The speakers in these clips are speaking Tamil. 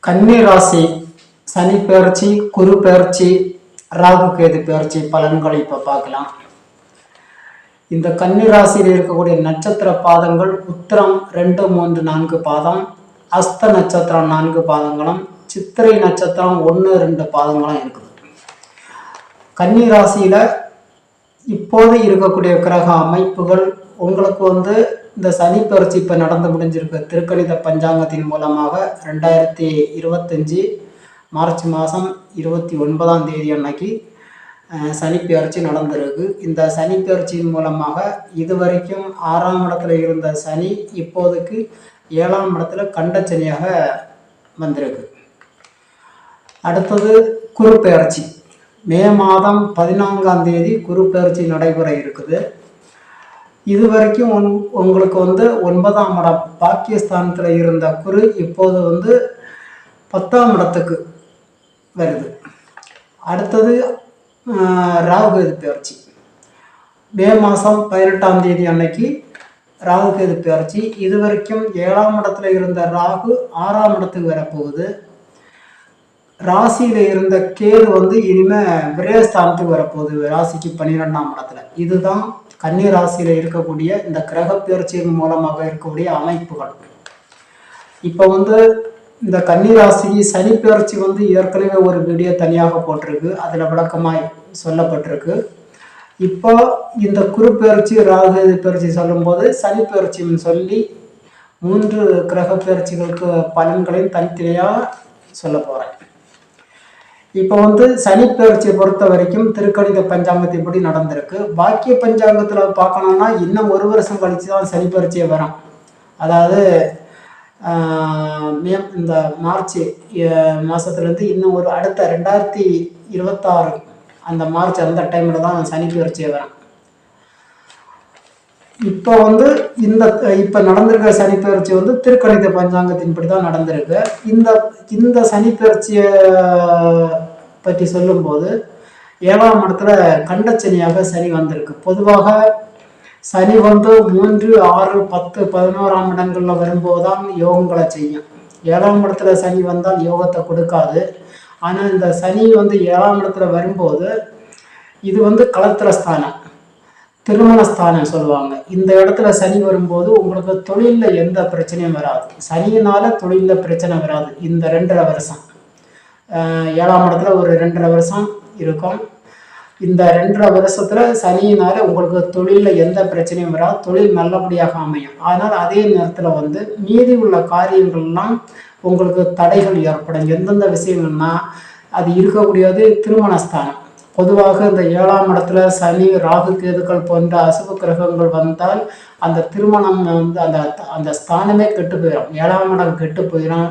கன்னி ராசி சனி பெயர்ச்சி, குரு பெயர்ச்சி, ராகு கேது பெயர்ச்சி பலன்கள் இப்போ பார்க்கலாம். இந்த கன்னி ராசியில் இருக்கக்கூடிய நட்சத்திர பாதங்கள் உத்திரம் 2, 3, 4 பாதம், அஸ்த நட்சத்திரம் 4 பாதங்களும், சித்திரை நட்சத்திரம் 1, 2 பாதங்களும் இருக்குது. கன்னி ராசியில இப்போது இருக்கக்கூடிய கிரக அமைப்புகள் உங்களுக்கு இந்த சனி பெயர்ச்சி இப்போ நடந்து முடிஞ்சிருக்கு. திருக்கணித பஞ்சாங்கத்தின் மூலமாக 2025 மார்ச் மாதம் 29 அன்னைக்கு சனி பெயர்ச்சி நடந்திருக்கு. இந்த சனி பெயர்ச்சியின் மூலமாக இதுவரைக்கும் 6ஆம் இடத்துல இருந்த சனி இப்போதைக்கு 7ஆம் இடத்துல கண்டச்சனியாக வந்திருக்கு. அடுத்தது குரு பெயர்ச்சி மே மாதம் 14ஆம் தேதி குரு பெயர்ச்சி நடைபெற இருக்குது. இதுவரைக்கும் உங்களுக்கு 9ஆம் இடம் பாகிஸ்தானத்தில் இருந்த குரு இப்போது 10ஆம் இடத்துக்கு வருது. அடுத்தது ராகுகேது பெயர்ச்சி மே மாதம் 18ஆம் தேதி அன்னைக்கு ராகுகேது பெயர்ச்சி. இதுவரைக்கும் 7ஆம் இடத்துல இருந்த ராகு 6ஆம் இடத்துக்கு வரப்போகுது. ராசியில் இருந்த கேது இனிமே விரயஸ்தானத்துக்கு வரப்போகுது, ராசிக்கு 12ஆம் இடத்துல. இதுதான் கன்னி ராசியில் இருக்கக்கூடிய இந்த கிரக பெயர்ச்சியின் மூலமாக இருக்கக்கூடிய அமைப்புகள். இப்போ இந்த கன்னி ராசிக்கு சனி பெயர்ச்சி ஏற்கனவே ஒரு வீடியோ தனியாக போட்டிருக்கு, அதில் விளக்கமாய் சொல்லப்பட்டிருக்கு. இப்போ இந்த குரு பெயர்ச்சி ராகு பெயர்ச்சி சொல்லும்போது சனி பெயர்ச்சின்னு சொல்லி 3 கிரக பெயர்ச்சிகளுக்கு பலன்களையும் தனித்தனியாக சொல்ல போகிறேன். இப்போ சனி பெயர்ச்சியை பொறுத்த வரைக்கும் திருக்கணித பஞ்சாங்கத்தின்படி நடந்திருக்கு. பாக்கிய பஞ்சாங்கத்தில் பார்க்கணும்னா இன்னும் 1 வருஷம் கழிச்சு தான் சனி பெயர்ச்சியை வரும். அதாவது இந்த மார்ச் மாதத்துலேருந்து இன்னும் அடுத்த 2026 அந்த மார்ச் அந்த டைமில் தான் சனி பெயர்ச்சியை வரும். இப்போ இப்போ நடந்திருக்கிற சனி பெயர்ச்சி திருக்கணித பஞ்சாங்கத்தின்படி தான் நடந்திருக்கு. இந்த சனி பெயர்ச்சியை பற்றி சொல்லும்போது 7ஆம் இடத்துல கண்டச்சனியாக சனி வந்திருக்கு. பொதுவாக சனி 3, 6, 10, 11ஆம் இடங்களில் வரும்போது தான் யோகங்களை செய்யும். 7ஆம் இடத்துல சனி வந்தால் யோகத்தை கொடுக்காது. ஆனால் இந்த சனி 7ஆம் இடத்துல வரும்போது இது களத்திரஸ்தானம், திருமணஸ்தானம் சொல்லுவாங்க. இந்த இடத்துல சனி வரும்போது உங்களுக்கு தொழிலில் எந்த பிரச்சனையும் வராது. சனியினால தொழிலில் பிரச்சனை வராது. இந்த 2.5 வருஷம் 7ஆம் இடத்துல ஒரு 2.5 வருஷம் இருக்கும். இந்த 2.5 வருஷத்துல சனியினால உங்களுக்கு தொழிலில் எந்த பிரச்சனையும் வராது, தொழில் நல்லபடியாக அமையும். ஆனால் அதே நேரத்தில் மீதி உள்ள காரியங்கள்லாம் உங்களுக்கு தடைகள் ஏற்படும். எந்தெந்த விஷயங்கள்னா அது இருக்கக்கூடியது திருமணஸ்தானம். பொதுவாக இந்த 7ஆம் இடத்துல சனி, ராகு, கேதுக்கள் போன்ற அசுப கிரகங்கள் வந்தால் அந்த திருமணம் அந்த ஸ்தானமே கெட்டு போயிடும். 7ஆம் இடம் கெட்டு போயிடும்.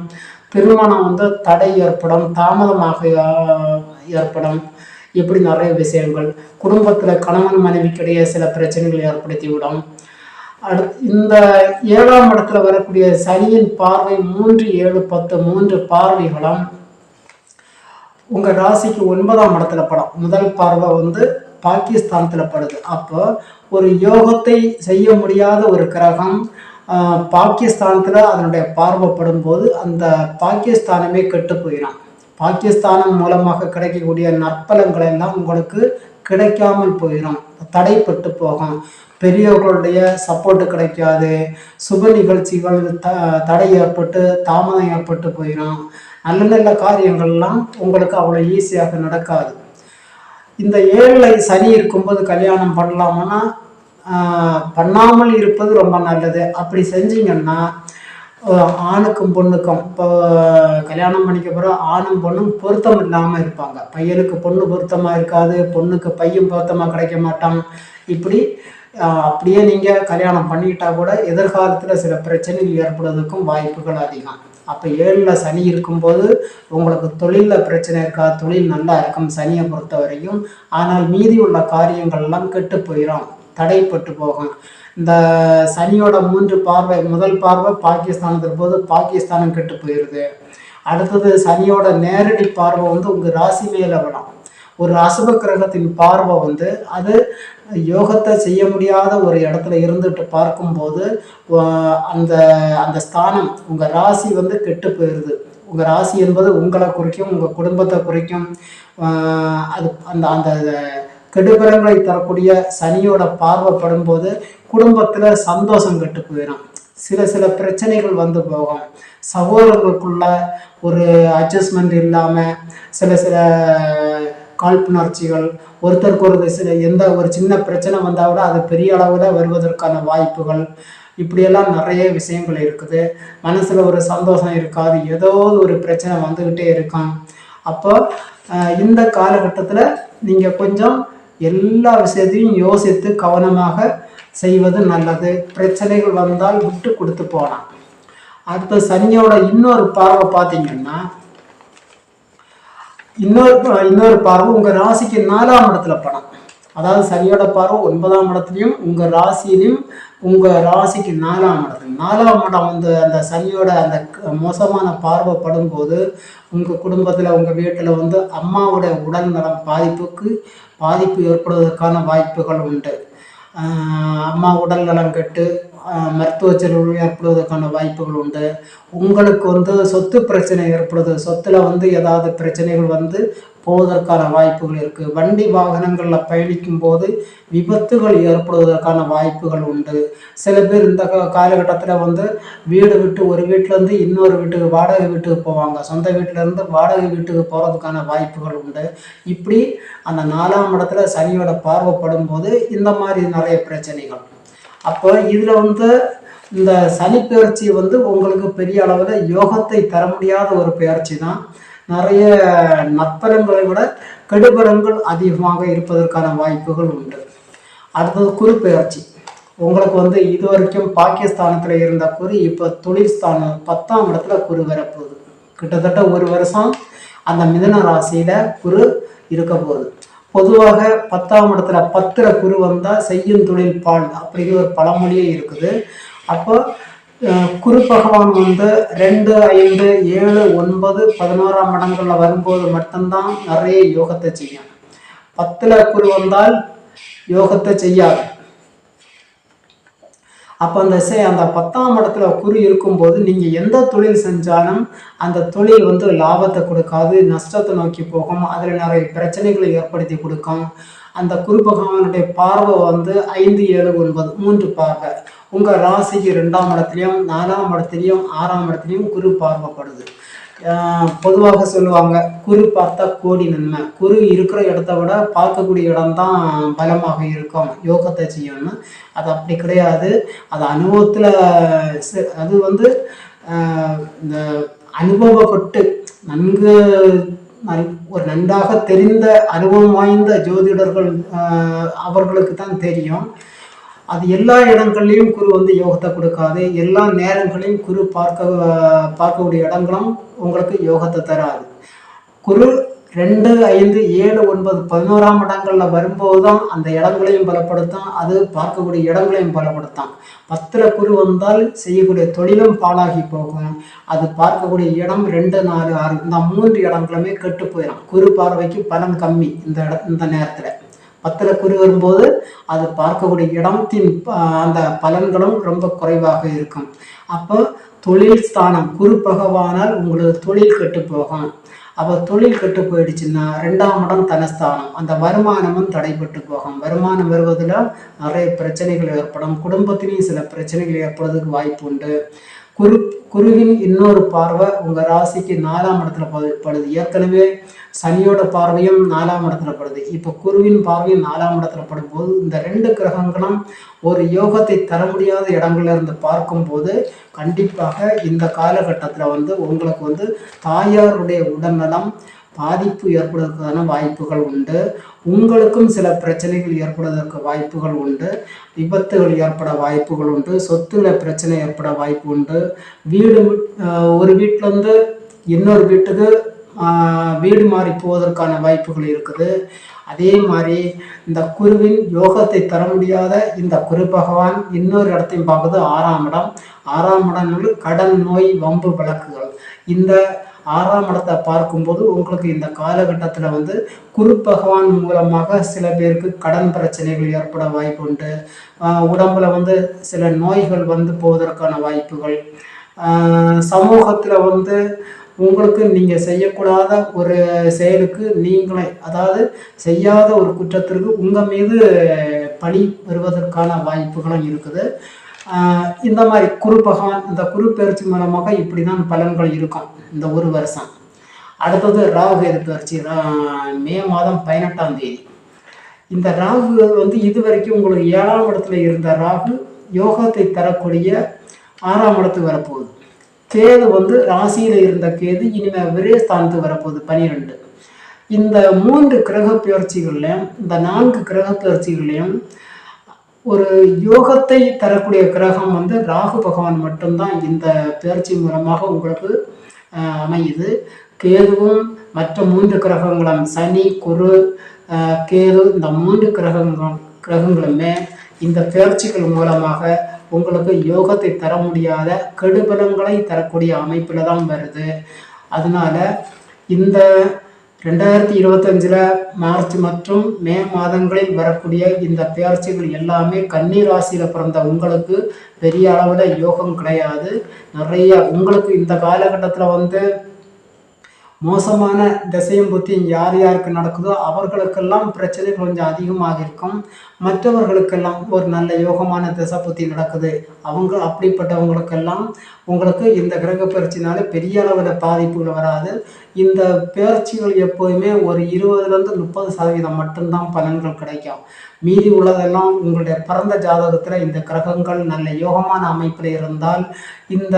திருமணம் தடை ஏற்படும், தாமதமாக ஏற்படும். இப்படி நிறைய விஷயங்கள் குடும்பத்தில் கணவன் மனைவிக்கிடையே சில பிரச்சனைகள் ஏற்படுத்தி விடும். இந்த 7ஆம் இடத்துல வரக்கூடிய சனியின் பார்வை 3, 7, 10 3 பார்வைகளும் உங்கள் ராசிக்கு 9ஆம் இடத்துல படம். முதல் பார்வை பாகிஸ்தானத்தில் படுது. அப்போ ஒரு யோகத்தை செய்ய முடியாத ஒரு கிரகம் பாகிஸ்தானத்தில் அதனுடைய பார்வைப்படும் போது அந்த பாகிஸ்தானமே கெட்டு போயிடும். பாகிஸ்தானம் மூலமாக கிடைக்கக்கூடிய நற்பலன்கள் எல்லாம் உங்களுக்கு கிடைக்காமல் போயிடும், தடைப்பட்டு போகும். பெரியவர்களுடைய சப்போர்ட்டு கிடைக்காது. சுப நிகழ்ச்சிகள் தடை ஏற்பட்டு தாமதம் ஏற்பட்டு போயிடும். நல்ல நல்ல காரியங்கள்லாம் உங்களுக்கு அவ்வளோ ஈஸியாக நடக்காது. இந்த 7ல் சனி இருக்கும்போது கல்யாணம் பண்ணலாமன்னா பண்ணாமல் இருப்பது ரொம்ப நல்லது. அப்படி செஞ்சீங்கன்னா ஆணுக்கும் பொண்ணுக்கும் இப்போ கல்யாணம் பண்ணிக்க பிறகு ஆணும் பொண்ணும் பொருத்தம் இல்லாமல் இருப்பாங்க. பையனுக்கு பொண்ணு பொருத்தமாக இருக்காது, பொண்ணுக்கு பையன் பொருத்தமாக கிடைக்க மாட்டான். இப்படி அப்படியே நீங்கள் கல்யாணம் பண்ணிக்கிட்டா கூட எதிர்காலத்தில் சில பிரச்சனைகள் ஏற்படுவதற்கும் வாய்ப்புகள் அதிகம். அப்போ 7ல் சனி இருக்கும்போது உங்களுக்கு தொழிலில் பிரச்சனை இருக்கா, தொழில் நல்லா இருக்கும் சனியை பொறுத்த வரைக்கும். ஆனால் மீதி உள்ள காரியங்கள்லாம் கெட்டு போயிடும், தடைப்பட்டு போகும். இந்த சனியோட 3 பார்வை, முதல் பார்வை பாகிஸ்தானத்தில் போது பாகிஸ்தானம் கெட்டு போயிடுது. அடுத்தது சனியோட நேரடி பார்வை உங்கள் ராசி மேலே விடும். ஒரு அசுப கிரகத்தின் பார்வை அது யோகத்தை செய்ய முடியாத ஒரு இடத்துல இருந்துட்டு பார்க்கும்போது அந்த அந்த ஸ்தானம் உங்கள் ராசி கெட்டு போயிடுது. உங்கள் ராசி என்பது உங்களை குறிக்கும், உங்கள் குடும்பத்தை குறிக்கும். அது அந்த அந்த கெடுபலங்களை தரக்கூடிய சனியோட பார்வைப்படும் போது குடும்பத்தில் சந்தோஷம் கெட்டு போயிடும். சில சில பிரச்சனைகள் வந்து போகும். சகோதரர்களுக்குள்ள ஒரு அட்ஜஸ்ட்மெண்ட் இல்லாமல் சில சில காழ்ப்புணர்ச்சிகள், ஒருத்தருக்கு ஒரு சில எந்த ஒரு சின்ன பிரச்சனை வந்தால் கூட அது பெரிய அளவில் வருவதற்கான வாய்ப்புகள், இப்படியெல்லாம் நிறைய விஷயங்கள் இருக்குது. மனசில் ஒரு சந்தோஷம் இருக்காது, ஏதோ ஒரு பிரச்சனை வந்துக்கிட்டே இருக்கும். அப்போ இந்த காலகட்டத்தில் நீங்கள் கொஞ்சம் எல்லா விஷயத்தையும் யோசித்து கவனமாக செய்வது நல்லது. பிரச்சனைகள் வந்தால் விட்டு கொடுத்து போகலாம். அடுத்த சனியோட இன்னொரு பார்வை பார்த்தீங்கன்னா, இன்னொரு பார்வை உங்கள் ராசிக்கு 4ஆம் இடத்துல படம். அதாவது சனியோட பார்வை 9ஆம் இடத்துலையும் உங்கள் ராசியிலையும் உங்கள் ராசிக்கு 4ஆம் இடத்துல 4ஆம் இடம் வந்து அந்த சனியோட அந்த மோசமான பார்வை படும்போது உங்கள் குடும்பத்தில் உங்கள் வீட்டில் வந்து அம்மாவோட உடல் நலம் பாதிப்பு ஏற்படுவதற்கான வாய்ப்புகள் உண்டு. அம்மா உடல் நலம் கெட்டு மருத்துவ செலவு ஏற்படுவதற்கான வாய்ப்புகள் உண்டு. உங்களுக்கு வந்து சொத்து பிரச்சனை ஏற்படுது, சொத்துல வந்து ஏதாவது பிரச்சனைகள் வந்து போவதற்கான வாய்ப்புகள் இருக்குது. வண்டி வாகனங்களில் பயணிக்கும் போது விபத்துகள் ஏற்படுவதற்கான வாய்ப்புகள் உண்டு. சில பேர் இந்த காலகட்டத்தில் வந்து வீடு விட்டு ஒரு வீட்டிலேருந்து இன்னொரு வீட்டுக்கு வாடகை வீட்டுக்கு போவாங்க, சொந்த வீட்டிலேருந்து வாடகை வீட்டுக்கு போகிறதுக்கான வாய்ப்புகள் உண்டு. இப்படி அந்த 4ஆம் இடத்துல சனியோட பார்வைப்படும் போது இந்த மாதிரி நிறைய பிரச்சனைகள். அப்போ இதில் வந்து இந்த சனி பெயர்ச்சி வந்து உங்களுக்கு பெரிய அளவில் யோகத்தை தர முடியாத ஒரு பெயர்ச்சி தான். நிறைய நற்பலன்களை விட கெடுபலன்கள் அதிகமாக இருப்பதற்கான வாய்ப்புகள் உண்டு. அடுத்தது குரு பெயர்ச்சி. உங்களுக்கு வந்து இது வரைக்கும் பாகிஸ்தானத்தில் இருந்த குரு இப்போ தொழில்ஸ்தானம் 10ஆம் இடத்துல குரு வரப்போகுது. கிட்டத்தட்ட ஒரு வருஷம் அந்த மிதுன ராசியில் குரு இருக்க போகுது. பொதுவாக 10ஆம் இடத்துல 10ல் குரு வந்தால் செய்யும் தொழில் பால் அப்படிங்கிற ஒரு பழமொழியே இருக்குது. அப்போ குரு பகவான் வந்து 2, 5, 7, 9, 11ஆம் இடங்களில் வரும்போது மட்டும்தான் நிறைய யோகத்தை செய்யும். 10ல் குரு வந்தால் யோகத்தை செய்யாது. அப்போ அந்த 10ஆம் இடத்துல குரு இருக்கும்போது நீங்கள் எந்த தொழில் செஞ்சாலும் அந்த தொழில் வந்து லாபத்தை கொடுக்காது, நஷ்டத்தை நோக்கி போகும். அதில் நிறைய பிரச்சனைகளை ஏற்படுத்தி கொடுக்கும். அந்த குரு பகவானுடைய பார்வை வந்து 5, 7, 9 3 பார்வை உங்கள் ராசிக்கு 2ஆம் இடத்துலையும் 4ஆம் இடத்துலையும் 6ஆம் இடத்துலையும் குரு பார்வைப்படுது. பொதுவாக சொல்லுவாங்க, குரு பார்த்தா கோடி நன்மை. குரு இருக்கிற இடத்த விட பார்க்கக்கூடிய இடம்தான் பலமாக இருக்கும், யோகத்தை செய்யணும்னு. அது அப்படி கிடையாது. அது அனுபவத்தில் அது வந்து இந்த அனுபவப்பட்டு நன்றாக தெரிந்த அனுபவம் வாய்ந்த ஜோதிடர்கள் அவர்களுக்கு தான் தெரியும். அது எல்லா இடங்கள்லையும் குரு வந்து யோகத்தை கொடுக்காது. எல்லா நேரங்களையும் குரு பார்க்கக்கூடிய இடங்களும் உங்களுக்கு யோகத்தை தராது. குரு 2, 5, 7, 9, 11ஆம் இடங்களில் வரும்போது தான் அந்த இடங்களையும் பலப்படுத்தும், அது பார்க்கக்கூடிய இடங்களையும் பலப்படுத்தும். 10ல் குரு வந்தால் செய்யக்கூடிய தொழிலும் பாழாகி போகும். அது பார்க்கக்கூடிய இடம் 2, 4, 6 இந்த 3 இடங்களுமே கெட்டு போயிடும். குரு பார்வைக்கு பலன் கம்மி இந்த நேரத்தில். 10ல் குரு வரும்போது அது பார்க்கக்கூடிய இடத்தின் அந்த பலன்களும் ரொம்ப குறைவாக இருக்கும். அப்போ தொழில் ஸ்தானம் குரு பகவானால் உங்களுக்கு தொழில் கெட்டு போகும். அப்போ தொழில் கெட்டு போயிடுச்சுன்னா 2ஆம் இடம் தனஸ்தானம், அந்த வருமானமும் தடைப்பட்டு போகும். வருமானம் வருவதில் நிறைய பிரச்சனைகள் ஏற்படும். குடும்பத்திலையும் சில பிரச்சனைகள் ஏற்படுறதுக்கு வாய்ப்பு உண்டு. குருவின் இன்னொரு பார்வை உங்கள் ராசிக்கு 4ஆம் இடத்துல படுது. ஏற்கனவே சனியோட பார்வையும் 4ஆம் இடத்துல படுது. இப்போ குருவின் பார்வையும் 4ஆம் இடத்துல படும்போது இந்த 2 கிரகங்களும் ஒரு யோகத்தை தர முடியாத இடங்கள்ல இருந்து பார்க்கும்போது கண்டிப்பாக இந்த காலகட்டத்தில் வந்து உங்களுக்கு வந்து தாயாருடைய உடல்நலம் பாதிப்பு ஏற்படுவதற்கான வாய்ப்புகள் உண்டு. உங்களுக்கும் சில பிரச்சனைகள் ஏற்படுவதற்கு வாய்ப்புகள் உண்டு. விபத்துகள் ஏற்பட வாய்ப்புகள் உண்டு. சொத்துல பிரச்சனை ஏற்பட வாய்ப்பு உண்டு. ஒரு வீட்டிலேருந்து இன்னொரு வீட்டுக்கு வீடு மாறி போவதற்கான வாய்ப்புகள் இருக்குது. அதே மாதிரி இந்த குருவின் யோகத்தை தர முடியாத இந்த குரு பகவான் இன்னொரு இடத்தையும் பார்க்குது, 6ஆம் இடம். 6ஆம் இடம் கடன், நோய், வம்பு வழக்குகள். இந்த 6ஆம் இடத்தை பார்க்கும்போது உங்களுக்கு இந்த காலகட்டத்தில் வந்து குரு பகவான் மூலமாக சில பேருக்கு கடன் பிரச்சனைகள் ஏற்பட வாய்ப்பு உண்டு. உடம்புல வந்து சில நோய்கள் வந்து போவதற்கான வாய்ப்புகள், சமூகத்தில் வந்து உங்களுக்கு நீங்கள் செய்யக்கூடாத ஒரு செயலுக்கு நீங்களே, அதாவது செய்யாத ஒரு குற்றத்திற்கு உங்கள் மீது பழி வருவதற்கான வாய்ப்புகளும் இருக்குது. இந்த மாதிரி குரு பகவான், இந்த குரு பயிற்சி மூலமாக இப்படி தான் பலன்கள் இருக்கும் இந்த ஒரு வருஷம். அடுத்தது ராகு கேது பயிற்சி மே மாதம் 18ஆம் தேதி. இந்த ராகு வந்து இது வரைக்கும் உங்களுக்கு 7ஆம் இடத்துல இருந்த ராகு யோகத்தை தரக்கூடிய 6ஆம் இடத்துக்கு வரப்போகுது. கேது வந்து ராசியில் இருந்த கேது இனிமேல் விரயஸ்தானத்துக்கு வரப்போகுது 12. இந்த 3 கிரக பயிற்சிகள்லையும், இந்த 4 கிரக பயிற்சிகள்லையும் ஒரு யோகத்தை தரக்கூடிய கிரகம் வந்து ராகு பகவான் மட்டும்தான் இந்த பயிற்சி மூலமாக உங்களுக்கு அமையுது. கேதுவும் மற்ற 3 கிரகங்களும் சனி, குரு, கேது, இந்த 3 கிரகங்களுமே இந்த பயிற்சிகள் மூலமாக உங்களுக்கு யோகத்தை தர முடியாத கெடுபலங்களை தரக்கூடிய அமைப்பில் தான் வருது. அதனால இந்த 2025 மார்ச் மற்றும் மே மாதங்களில் வரக்கூடிய இந்த பயிற்சிகள் எல்லாமே கன்னி ராசியில் பிறந்த உங்களுக்கு பெரிய அளவில் யோகம் கிடையாது. நிறைய உங்களுக்கு இந்த காலகட்டத்தில் வந்து மோசமான திசையும் புத்தியும் யார் யாருக்கு நடக்குதோ அவர்களுக்கெல்லாம் பிரச்சனை கொஞ்சம் அதிகமாக இருக்கும். மற்றவர்களுக்கெல்லாம் ஒரு நல்ல யோகமான திசை புத்தி நடக்குது, அப்படிப்பட்டவங்களுக்கெல்லாம் உங்களுக்கு இந்த கிரக பயிற்சினால பெரிய அளவில் பாதிப்புகள் வராது. இந்த பயிற்சிகள் எப்போதுமே ஒரு 20லேருந்து 30% மட்டும்தான் பலன்கள் கிடைக்கும். மீதி உள்ளதெல்லாம் உங்களுடைய பிறந்த ஜாதகத்தில் இந்த கிரகங்கள் நல்ல யோகமான அமைப்பில் இருந்தால், இந்த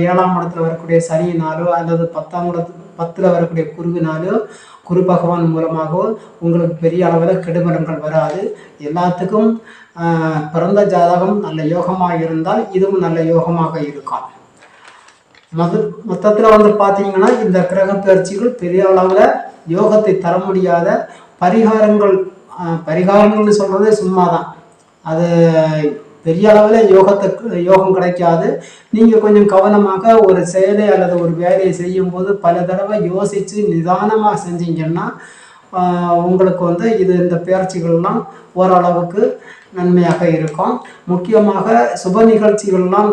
7ஆம் இடத்துல வரக்கூடிய சனியினாலோ அல்லது 10ல் வரக்கூடிய குருவினாலோ, குரு பகவான் மூலமாகவோ உங்களுக்கு பெரிய அளவில் கெடுபலங்கள் வராது. எல்லாத்துக்கும் பிறந்த ஜாதகம் நல்ல யோகமாக இருந்தால் இதுவும் நல்ல யோகமாக இருக்கும். மொத்தத்தில் வந்து பார்த்தீங்கன்னா இந்த கிரக பயிற்சிகள் பெரிய அளவில் யோகத்தை தர முடியாத பரிகாரங்கள்னு சொல்கிறது சும்மா தான். அது பெரிய அளவில் யோகம் கிடைக்காது. நீங்கள் கொஞ்சம் கவனமாக ஒரு செயலை அல்லது ஒரு வேலையை செய்யும்போது பல தடவை யோசித்து நிதானமாக செஞ்சீங்கன்னா உங்களுக்கு வந்து இந்த பயிற்சிகள்லாம் ஓரளவுக்கு நன்மையாக இருக்கும். முக்கியமாக சுப நிகழ்ச்சிகள்லாம்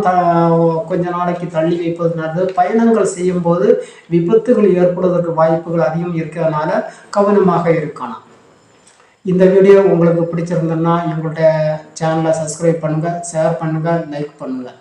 கொஞ்ச நாளைக்கு தள்ளி வைப்பது நல்லது. பயணங்கள் செய்யும்போது விபத்துகள் ஏற்படுவதற்கு வாய்ப்புகள் அதிகம் இருக்கிறதுனால கவனமாக இருக்கணும். இந்த வீடியோ உங்களுக்கு பிடிச்சிருந்ததுன்னா எங்களுடைய சேனலை சப்ஸ்கிரைப் பண்ணுங்கள், ஷேர் பண்ணுங்கள், லைக் பண்ணுங்கள்.